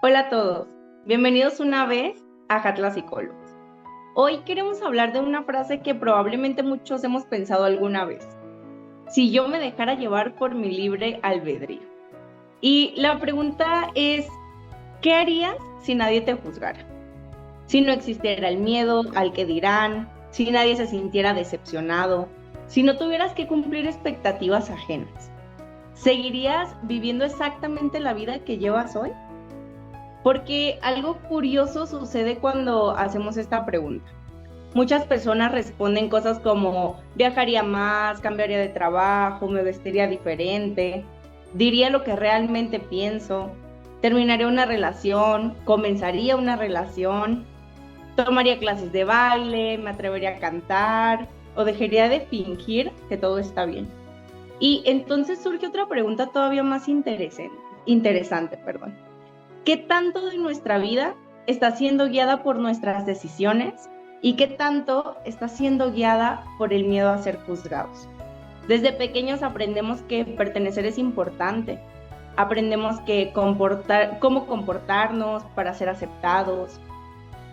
Hola a todos, bienvenidos una vez a Hatla Psicólogos. Hoy queremos hablar de una frase que probablemente muchos hemos pensado alguna vez. Si yo me dejara llevar por mi libre albedrío. Y la pregunta es, ¿qué harías si nadie te juzgara? Si no existiera el miedo al que dirán, si nadie se sintiera decepcionado, si no tuvieras que cumplir expectativas ajenas, ¿seguirías viviendo exactamente la vida que llevas hoy? Porque algo curioso sucede cuando hacemos esta pregunta. Muchas personas responden cosas como viajaría más, cambiaría de trabajo, me vestiría diferente, diría lo que realmente pienso, terminaría una relación, comenzaría una relación, tomaría clases de baile, me atrevería a cantar o dejaría de fingir que todo está bien. Y entonces surge otra pregunta todavía más interesante, perdón. ¿Qué tanto de nuestra vida está siendo guiada por nuestras decisiones y qué tanto está siendo guiada por el miedo a ser juzgados? Desde pequeños aprendemos que pertenecer es importante, aprendemos cómo comportarnos para ser aceptados,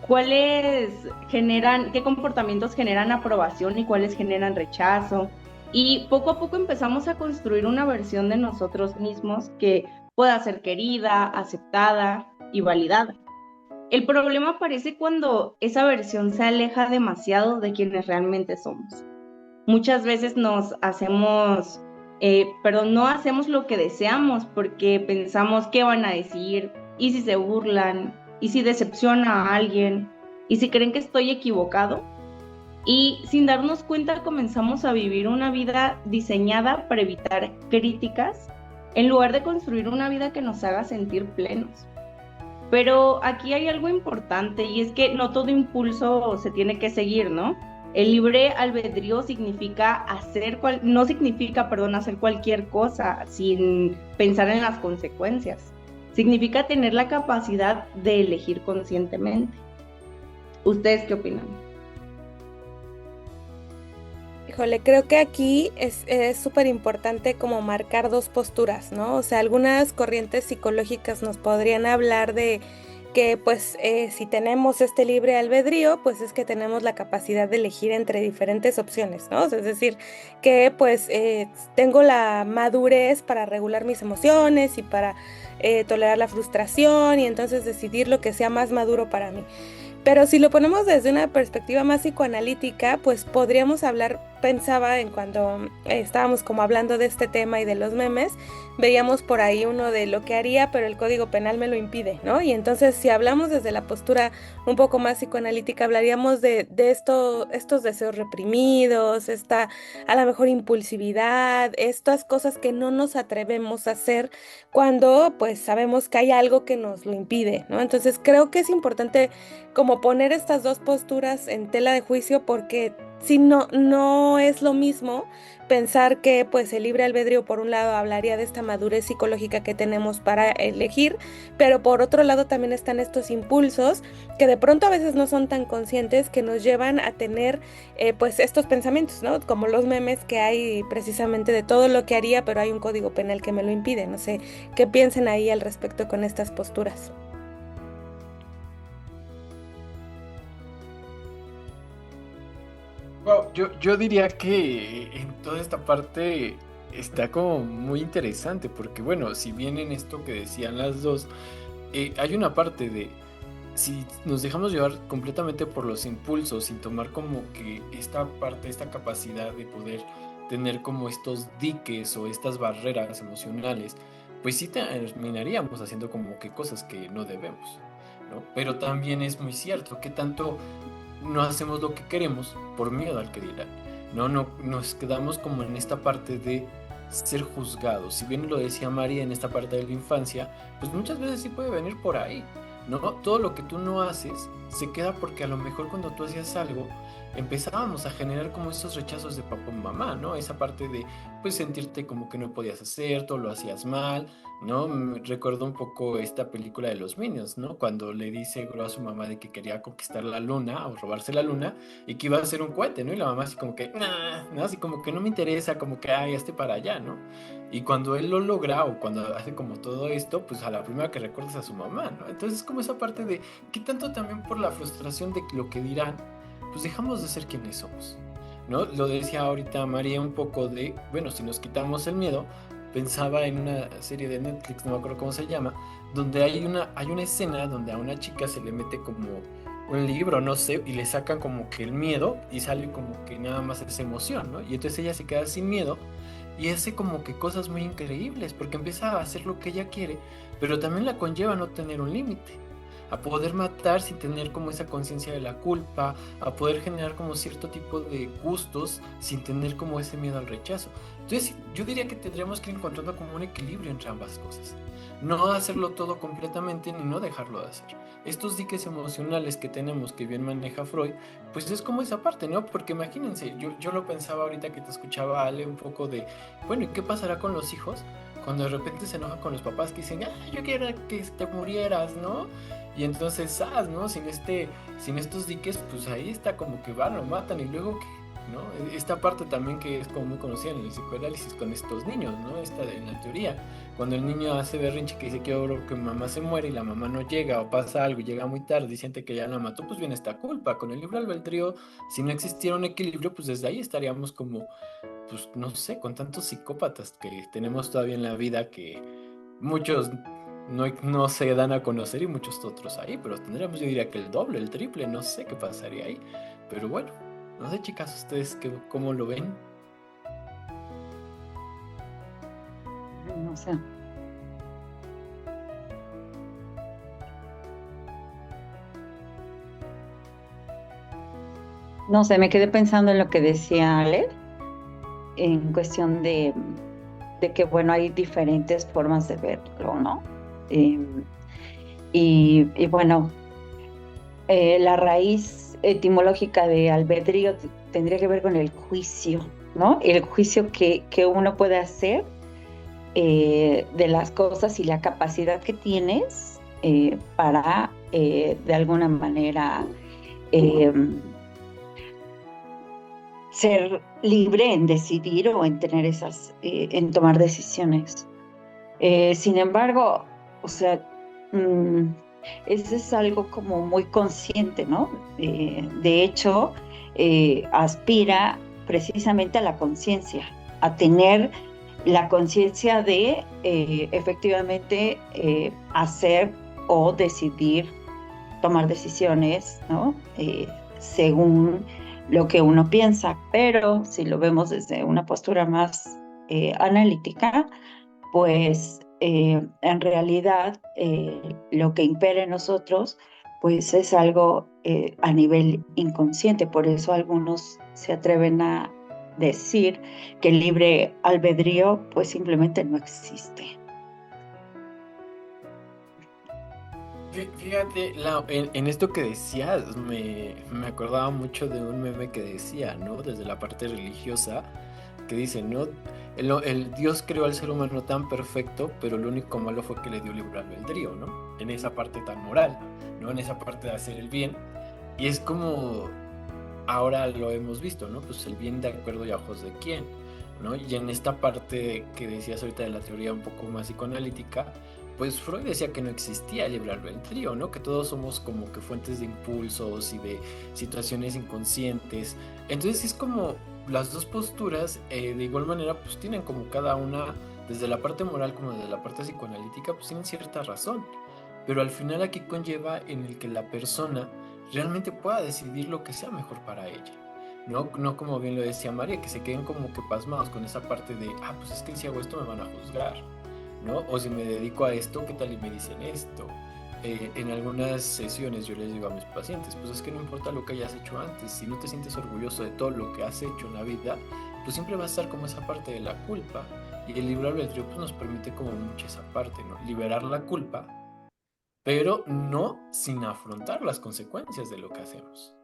qué comportamientos generan aprobación y cuáles generan rechazo. Y poco a poco empezamos a construir una versión de nosotros mismos que pueda ser querida, aceptada y validada. El problema aparece cuando esa versión se aleja demasiado de quienes realmente somos. Muchas veces no hacemos lo que deseamos porque pensamos qué van a decir, y si se burlan, y si decepciona a alguien, y si creen que estoy equivocado. Y sin darnos cuenta comenzamos a vivir una vida diseñada para evitar críticas, en lugar de construir una vida que nos haga sentir plenos. Pero aquí hay algo importante y es que no todo impulso se tiene que seguir, ¿no? El libre albedrío no significa, hacer cualquier cosa sin pensar en las consecuencias. Significa tener la capacidad de elegir conscientemente. ¿Ustedes qué opinan? Híjole, creo que aquí es súper importante como marcar dos posturas, ¿no? O sea, algunas corrientes psicológicas nos podrían hablar de que pues si tenemos este libre albedrío, pues es que tenemos la capacidad de elegir entre diferentes opciones, ¿no? O sea, es decir, que pues tengo la madurez para regular mis emociones y para tolerar la frustración y entonces decidir lo que sea más maduro para mí. Pero si lo ponemos desde una perspectiva más psicoanalítica, pues podríamos hablar, pensaba en cuando estábamos como hablando de este tema y de los memes, veíamos por ahí uno de lo que haría, pero el Código Penal me lo impide, ¿no? Y entonces si hablamos desde la postura un poco más psicoanalítica, hablaríamos de estos deseos reprimidos, esta a lo mejor impulsividad, estas cosas que no nos atrevemos a hacer cuando pues sabemos que hay algo que nos lo impide, ¿no? Entonces creo que es importante como poner estas dos posturas en tela de juicio porque si no es lo mismo pensar que pues el libre albedrío por un lado hablaría de esta madurez psicológica que tenemos para elegir, pero por otro lado también están estos impulsos que de pronto a veces no son tan conscientes que nos llevan a tener pues estos pensamientos, ¿no? Como los memes que hay precisamente de todo lo que haría, pero hay un código penal que me lo impide. No sé qué piensen ahí al respecto con estas posturas. Wow, yo diría que en toda esta parte está como muy interesante, porque bueno, si bien en esto que decían las dos, hay una parte de si nos dejamos llevar completamente por los impulsos sin tomar como que esta parte, esta capacidad de poder tener como estos diques o estas barreras emocionales, pues sí terminaríamos haciendo como que cosas que no debemos, ¿no? Pero también es muy cierto que tanto no hacemos lo que queremos por miedo al que dirán. No, nos quedamos como en esta parte de ser juzgados. Si bien lo decía María en esta parte de la infancia, pues muchas veces sí puede venir por ahí, ¿no? Todo lo que tú no haces se queda porque a lo mejor cuando tú hacías algo, empezábamos a generar como esos rechazos de papá y mamá, ¿no? Esa parte de, pues, sentirte como que no podías hacer, todo lo hacías mal, ¿no? Recuerdo un poco esta película de los Minions, ¿no? Cuando le dice Gro a su mamá de que quería conquistar la luna o robarse la luna y que iba a hacer un cohete, ¿no? Y la mamá así como que, nah, ¿no? Así como que no me interesa, como que, ay, esté para allá, ¿no? Y cuando él lo logra o cuando hace como todo esto, pues a la primera que recuerdas a su mamá, ¿no? Entonces es como esa parte de que tanto también por la frustración de lo que dirán, pues dejamos de ser quienes somos, ¿no? Lo decía ahorita María un poco de, bueno, si nos quitamos el miedo, pensaba en una serie de Netflix, no me acuerdo cómo se llama, donde hay una escena donde a una chica se le mete como un libro, no sé, y le sacan como que el miedo y sale como que nada más esa emoción, ¿no? Y entonces ella se queda sin miedo y hace como que cosas muy increíbles porque empieza a hacer lo que ella quiere, pero también la conlleva a no tener un límite, a poder matar sin tener como esa conciencia de la culpa, a poder generar como cierto tipo de gustos sin tener como ese miedo al rechazo. Entonces yo diría que tendríamos que ir encontrando como un equilibrio entre ambas cosas. No hacerlo todo completamente ni no dejarlo de hacer. Estos diques emocionales que tenemos que bien maneja Freud, pues es como esa parte, ¿no? Porque imagínense, yo lo pensaba ahorita que te escuchaba Ale un poco de, bueno, ¿y qué pasará con los hijos? Cuando de repente se enoja con los papás que dicen, ah, yo quiero que te murieras, ¿no? Y entonces, ¿sabes? ¿No? Sin estos diques, pues ahí está como que van, lo matan y luego ¿qué? ¿No? Esta parte también que es como muy conocida en el psicoanálisis con estos niños, ¿no? Esta de en la teoría, cuando el niño hace berrinche que dice quiero que mamá se muere y la mamá no llega o pasa algo y llega muy tarde y siente que ya la mató, pues viene esta culpa. Con el libre albedrío, si no existiera un equilibrio, pues desde ahí estaríamos como, pues no sé, con tantos psicópatas que tenemos todavía en la vida que muchos no se dan a conocer y muchos otros ahí, pero tendríamos yo diría que el doble, el triple, no sé qué pasaría ahí. Pero bueno, no sé chicas, ustedes cómo lo ven. No sé. No sé, me quedé pensando en lo que decía Ale, en cuestión de que, bueno, hay diferentes formas de verlo, ¿no? Y bueno, la raíz etimológica de albedrío tendría que ver con el juicio, ¿no? El juicio que uno puede hacer de las cosas y la capacidad que tienes para, de alguna manera, eh, ser libre en decidir o en tener en tomar decisiones. Sin embargo, o sea, eso es algo como muy consciente, ¿no? De hecho, aspira precisamente a la conciencia, a tener la conciencia de efectivamente hacer o decidir, tomar decisiones, ¿no? Según lo que uno piensa, pero si lo vemos desde una postura más analítica, pues en realidad lo que impera en nosotros pues es algo a nivel inconsciente, por eso algunos se atreven a decir que el libre albedrío pues simplemente no existe. Fíjate, en esto que decías, me acordaba mucho de un meme que decía, ¿no? Desde la parte religiosa, que dice, ¿no? El Dios creó al ser humano tan perfecto, pero lo único malo fue que le dio libre albedrío, ¿no? En esa parte tan moral, ¿no? En esa parte de hacer el bien. Y es como ahora lo hemos visto, ¿no? Pues el bien de acuerdo y a ojos de quién, ¿no? Y en esta parte que decías ahorita de la teoría un poco más psicoanalítica, pues Freud decía que no existía el libre albedrío, ¿no? Que todos somos como que fuentes de impulsos y de situaciones inconscientes. Entonces es como las dos posturas, de igual manera, pues tienen como cada una, desde la parte moral como desde la parte psicoanalítica, pues tienen cierta razón. Pero al final aquí conlleva en el que la persona realmente pueda decidir lo que sea mejor para ella. No, no como bien lo decía María, que se queden como que pasmados con esa parte de, ah, pues es que si hago esto me van a juzgar, ¿no? O si me dedico a esto, ¿qué tal y me dicen esto? En algunas sesiones yo les digo a mis pacientes, pues es que no importa lo que hayas hecho antes, si no te sientes orgulloso de todo lo que has hecho en la vida, pues siempre va a estar como esa parte de la culpa. Y el libre albedrío pues nos permite como mucho esa parte, ¿no? Liberar la culpa, pero no sin afrontar las consecuencias de lo que hacemos.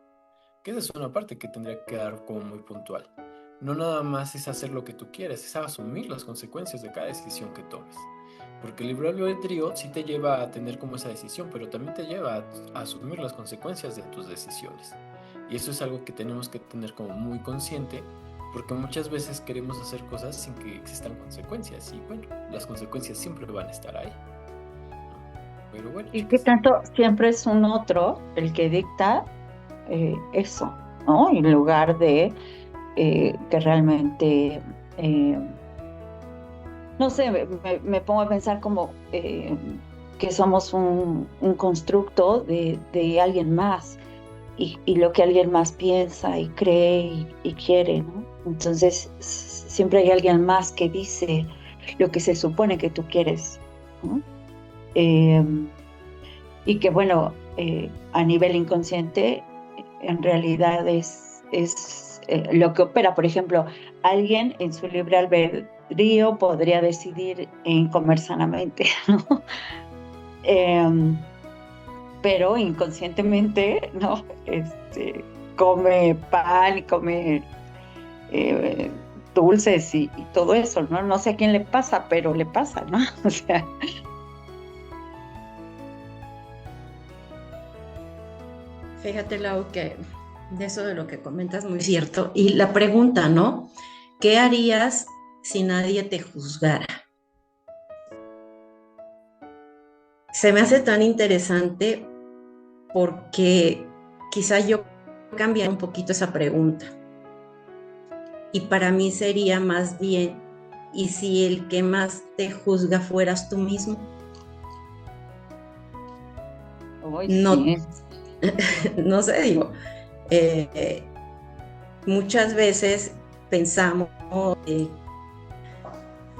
Que esa es una parte que tendría que quedar como muy puntual. No nada más es hacer lo que tú quieres, es asumir las consecuencias de cada decisión que tomes. Porque el libre albedrío sí te lleva a tener como esa decisión, pero también te lleva a asumir las consecuencias de tus decisiones. Y eso es algo que tenemos que tener como muy consciente, porque muchas veces queremos hacer cosas sin que existan consecuencias. Y bueno, las consecuencias siempre van a estar ahí. Pero bueno, Y que chicas. tanto siempre es un otro el que dicta eso, ¿no? En lugar de que realmente, eh, no sé, me pongo a pensar como que somos un constructo de alguien más y lo que alguien más piensa y cree y quiere, ¿no? Entonces, siempre hay alguien más que dice lo que se supone que tú quieres, ¿no? Eh, y que, bueno, a nivel inconsciente, en realidad es lo que opera. Por ejemplo, alguien en su libre albedrío podría decidir en comer sanamente, ¿no? Pero inconscientemente, ¿no? Come pan y come eh, dulces y todo eso, ¿no? No sé a quién le pasa, pero le pasa, ¿no? O sea, Fíjate, Lau, que de eso de lo que comentas muy cierto. Y la pregunta, ¿no? ¿Qué harías si nadie te juzgara? Se me hace tan interesante porque quizá yo cambiaría un poquito esa pregunta. Y para mí sería más bien, ¿y si el que más te juzga fueras tú mismo? hoy No, sí. no sé, digo, eh, muchas veces pensamos,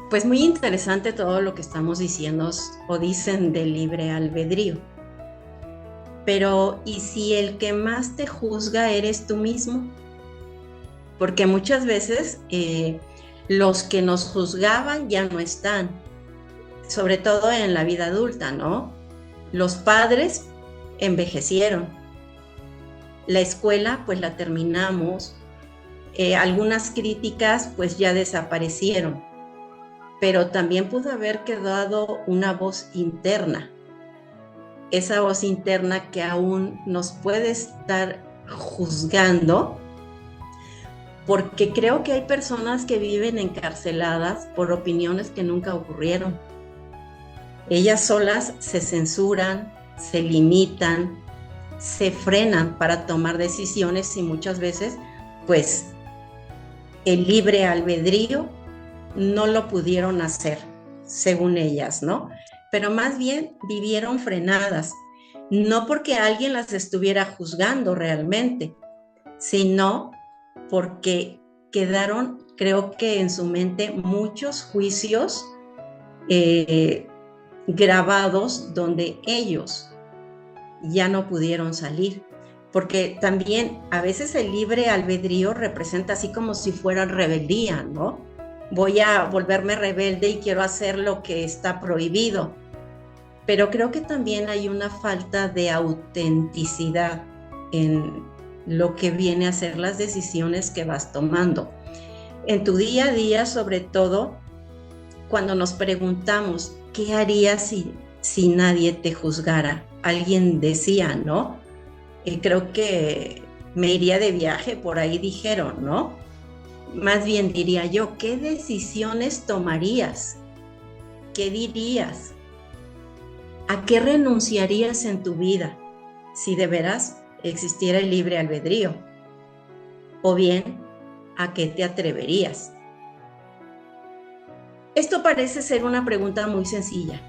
pues muy interesante todo lo que estamos diciendo o dicen del libre albedrío, pero ¿y si el que más te juzga eres tú mismo? Porque muchas veces los que nos juzgaban ya no están, sobre todo en la vida adulta, ¿no? Los padres envejecieron, la escuela pues la terminamos, algunas críticas pues ya desaparecieron, pero también pudo haber quedado una voz interna, esa voz interna que aún nos puede estar juzgando, porque creo que hay personas que viven encarceladas por opiniones que nunca ocurrieron. Ellas solas se censuran, se limitan, se frenan para tomar decisiones y muchas veces, pues, el libre albedrío no lo pudieron hacer, según ellas, ¿no? Pero más bien vivieron frenadas, no porque alguien las estuviera juzgando realmente, sino porque quedaron, creo que en su mente, muchos juicios grabados donde ellos ya no pudieron salir. Porque también a veces el libre albedrío representa así como si fuera rebeldía, ¿no? Voy a volverme rebelde y quiero hacer lo que está prohibido. Pero creo que también hay una falta de autenticidad en lo que viene a ser las decisiones que vas tomando. En tu día a día, sobre todo, cuando nos preguntamos, ¿qué harías si nadie te juzgara? Alguien decía, ¿no? Creo que me iría de viaje, por ahí dijeron, ¿no? Más bien diría yo, ¿qué decisiones tomarías? ¿Qué dirías? ¿A qué renunciarías en tu vida si de veras existiera el libre albedrío? O bien, ¿a qué te atreverías? Esto parece ser una pregunta muy sencilla,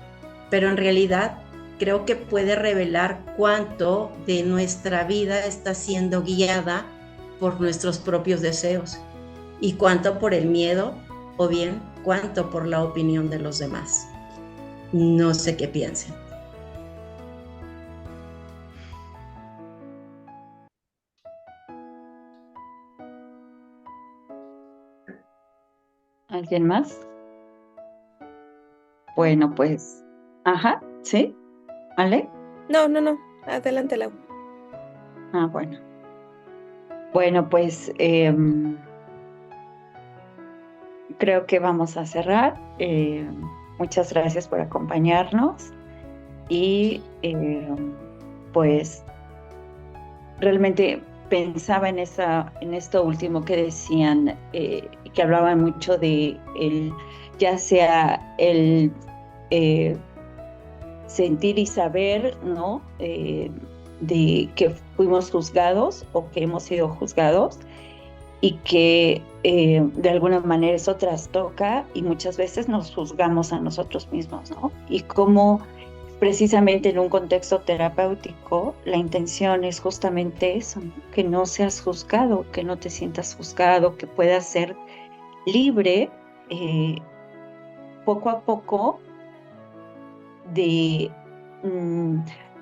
pero en realidad creo que puede revelar cuánto de nuestra vida está siendo guiada por nuestros propios deseos y cuánto por el miedo o bien cuánto por la opinión de los demás. No sé qué piensen. ¿Alguien más? Bueno, pues, ajá, ¿sí? ¿Ale? No, adelante, Lau. Ah, bueno. Bueno, pues creo que vamos a cerrar. Muchas gracias por acompañarnos y pues realmente pensaba en esto último que decían, que hablaban mucho de ya sea el sentir y saber, ¿no? De que fuimos juzgados o que hemos sido juzgados y que de alguna manera eso trastoca y muchas veces nos juzgamos a nosotros mismos, ¿no? Y cómo precisamente en un contexto terapéutico la intención es justamente eso, ¿no? Que no seas juzgado, que no te sientas juzgado, que puedas ser libre poco a poco de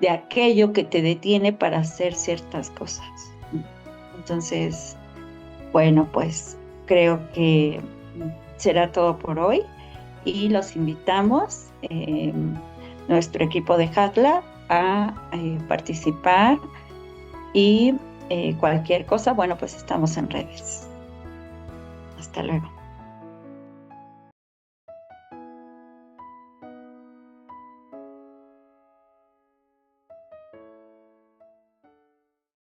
aquello que te detiene para hacer ciertas cosas. Entonces, bueno, pues creo que será todo por hoy y los invitamos, nuestro equipo de Hatla, a participar y cualquier cosa, bueno, pues estamos en redes. Hasta luego.